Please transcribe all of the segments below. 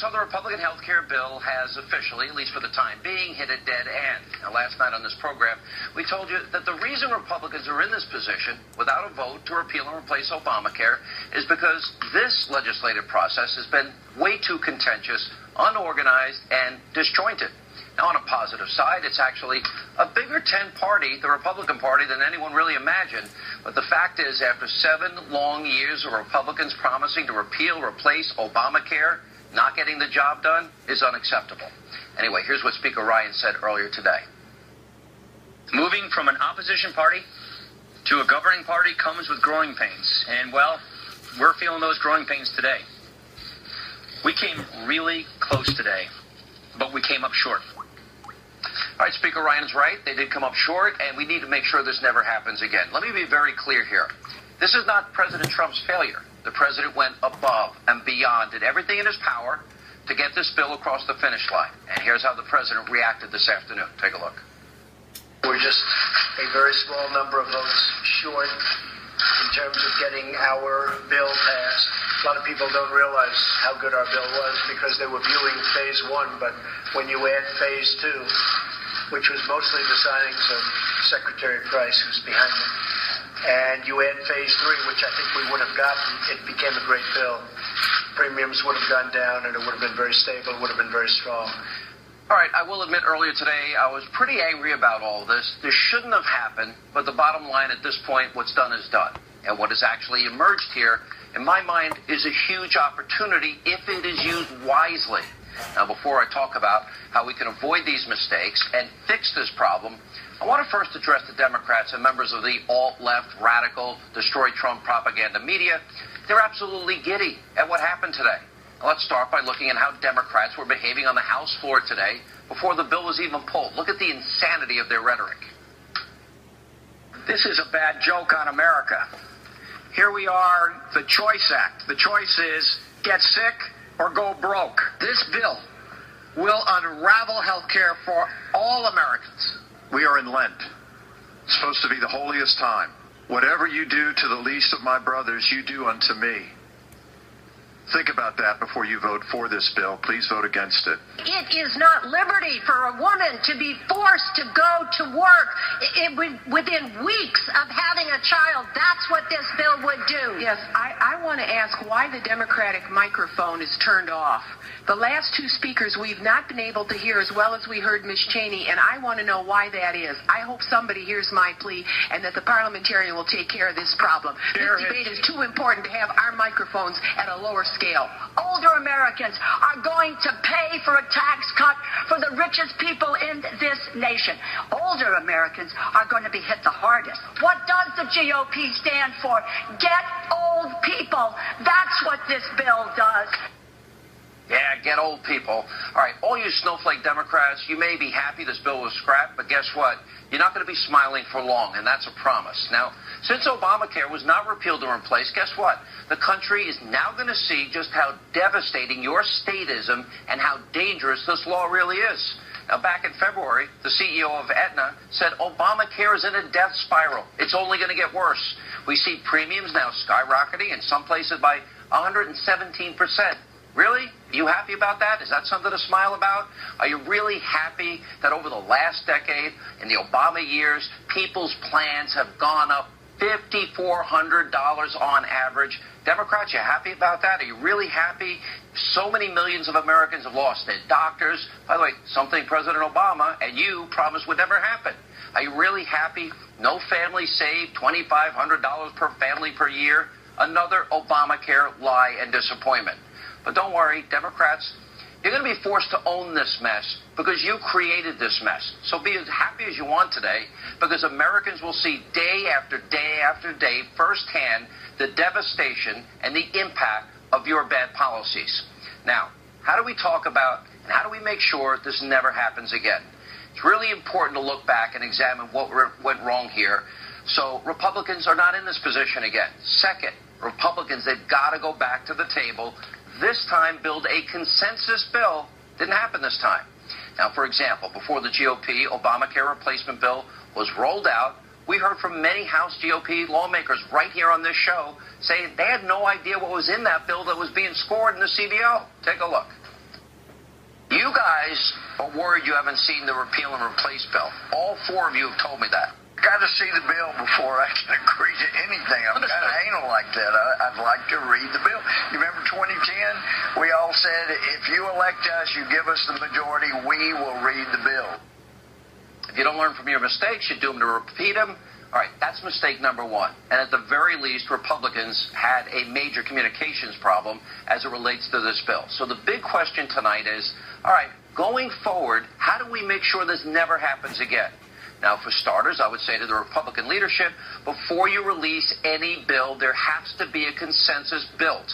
so the Republican health care bill has officially, at least for the time being, hit a dead end. Now, last night on this program, we told you that the reason Republicans are in this position without a vote to repeal and replace Obamacare is because this legislative process has been way too contentious, unorganized, and disjointed. Now, on a positive side, it's actually a bigger tent party, the Republican Party, than anyone really imagined. But the fact is, after 7 long years of Republicans promising to repeal, replace Obamacare, not getting the job done is unacceptable. Anyway, here's what Speaker Ryan said earlier today. Moving from an opposition party to a governing party comes with growing pains. And, well, we're feeling those growing pains today. We came really close today, but we came up short. All right, Speaker Ryan's right. They did come up short, and we need to make sure this never happens again. Let me be very clear here. This is not President Trump's failure. The president went above and beyond, did everything in his power to get this bill across the finish line. And here's how the president reacted this afternoon. Take a look. We're just a very small number of votes short in terms of getting our bill passed. A lot of people don't realize how good our bill was because they were viewing phase 1, but when you add phase 2, which was mostly the signings of Secretary Price, who's behind it, and you add phase 3, which I think we would have gotten, it became a great bill. Premiums would have gone down, and it would have been very stable, would have been very strong. All right, I will admit earlier today I was pretty angry about all this. This shouldn't have happened, but the bottom line at this point, what's done is done. And what has actually emerged here, in my mind, is a huge opportunity if it is used wisely. Now, before I talk about how we can avoid these mistakes and fix this problem, I want to first address the Democrats and members of the alt-left, radical, destroy Trump propaganda media. They're absolutely giddy at what happened today. Now, let's start by looking at how Democrats were behaving on the House floor today before the bill was even pulled. Look at the insanity of their rhetoric. This is a bad joke on America. Here we are, the Choice Act. The choice is get sick or go broke. This bill will unravel health care for all Americans. We are in Lent. It's supposed to be the holiest time. Whatever you do to the least of my brothers, you do unto me. Think about that before you vote for this bill. Please vote against it. It is not liberty for a woman to be forced to go to work within weeks of having a child. That's what this bill would do. Yes, I want to ask why the Democratic microphone is turned off. The last 2 speakers we've not been able to hear as well as we heard Ms. Cheney, and I want to know why that is. I hope somebody hears my plea and that the parliamentarian will take care of this problem. This debate is too important to have our microphones at a lower scale. Older Americans are going to pay for a tax cut for the richest people in this nation. Older Americans are going to be hit the hardest. What does the GOP stand for? Get old people. That's what this bill does. Yeah, get old people. All right, all you snowflake Democrats, you may be happy this bill was scrapped, but guess what? You're not going to be smiling for long, and that's a promise. Now, since Obamacare was not repealed or replaced, guess what? The country is now going to see just how devastating your statism and how dangerous this law really is. Now, back in February, the CEO of Aetna said Obamacare is in a death spiral. It's only going to get worse. We see premiums now skyrocketing in some places by 117%. Really? Are you happy about that? Is that something to smile about? Are you really happy that over the last decade, in the Obama years, people's plans have gone up $5,400 on average? Democrats, you happy about that? Are you really happy? So many millions of Americans have lost their doctors. By the way, something President Obama and you promised would never happen. Are you really happy? No family saved, $2,500 per family per year. Another Obamacare lie and disappointment. But don't worry, Democrats, you're going to be forced to own this mess because you created this mess. So be as happy as you want today because Americans will see day after day after day firsthand the devastation and the impact of your bad policies. Now, how do we talk about and how do we make sure this never happens again? It's really important to look back and examine what went wrong here so Republicans are not in this position again. Second, Republicans, they've got to go back to the table. This time, build a consensus bill. Didn't happen this time. Now, for example, before the GOP Obamacare replacement bill was rolled out, we heard from many House GOP lawmakers right here on this show saying they had no idea what was in that bill that was being scored in the CBO. Take a look. You guys are worried you haven't seen the repeal and replace bill. All four of you have told me that. Got to see the bill before I can agree to anything. I'm kind of anal like that. I'd like to read the bill. You remember 2010? We all said, if you elect us, you give us the majority, we will read the bill. If you don't learn from your mistakes, you're doomed to repeat them. All right, that's mistake number one. And at the very least, Republicans had a major communications problem as it relates to this bill. So the big question tonight is, all right, going forward, how do we make sure this never happens again? Now, for starters, I would say to the Republican leadership, before you release any bill, there has to be a consensus built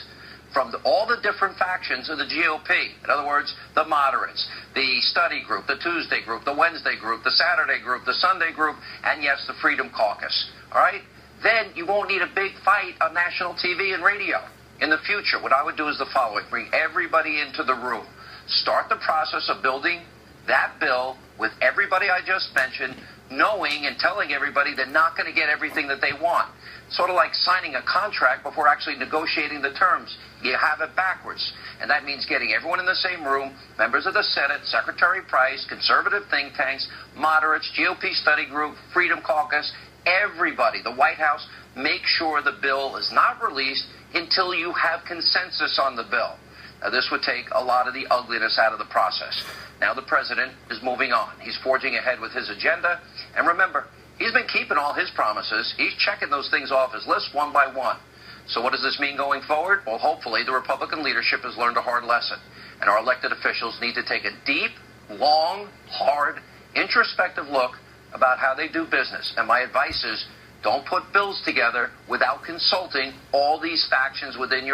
from all the different factions of the GOP. In other words, the moderates, the study group, the Tuesday group, the Wednesday group, the Saturday group, the Sunday group, and yes, the Freedom Caucus. All right? Then you won't need a big fight on national TV and radio. In the future, what I would do is the following. Bring everybody into the room. Start the process of building that bill with everybody I just mentioned, knowing and telling everybody they're not going to get everything that they want. Sort of like signing a contract before actually negotiating the terms. You have it backwards. And that means getting everyone in the same room, members of the Senate, Secretary Price, conservative think tanks, moderates, GOP study group, Freedom Caucus, everybody, the White House, make sure the bill is not released until you have consensus on the bill. Now, this would take a lot of the ugliness out of the process. Now the president is moving on. He's forging ahead with his agenda. And remember, he's been keeping all his promises. He's checking those things off his list one by one. So what does this mean going forward? Well, hopefully the Republican leadership has learned a hard lesson. And our elected officials need to take a deep, long, hard, introspective look about how they do business. And my advice is, don't put bills together without consulting all these factions within your